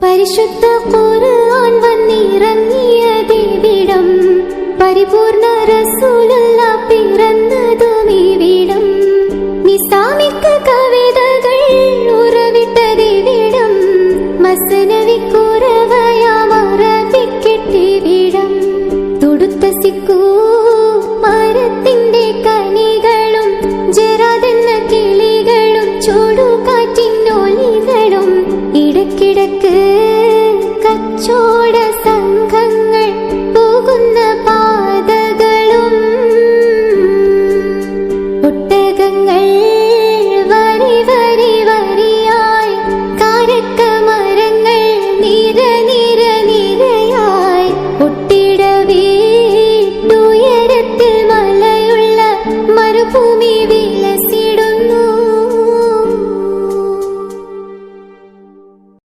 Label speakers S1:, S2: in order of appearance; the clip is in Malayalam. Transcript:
S1: പരിശുദ്ധ ഖുർആൻ വന്നിറങ്ങിയതിവിടം, പരിപൂർണ റസൂലുള്ള പിറന്നതുമിവിടം, നിസാമിക കവിതകൾ ഉറവിട്ടതിവിടം, മസ്നവിക്കുറവയാം അറബിക്കെട്ടിവിടം. തൊടുത്ത സിക്കൂ മരത്തിന്റെ കനികളും ജറാദെന്ന കിളികളും ചൂടുകാറ്റിനൊലികളും ഇടക്കിടക്ക്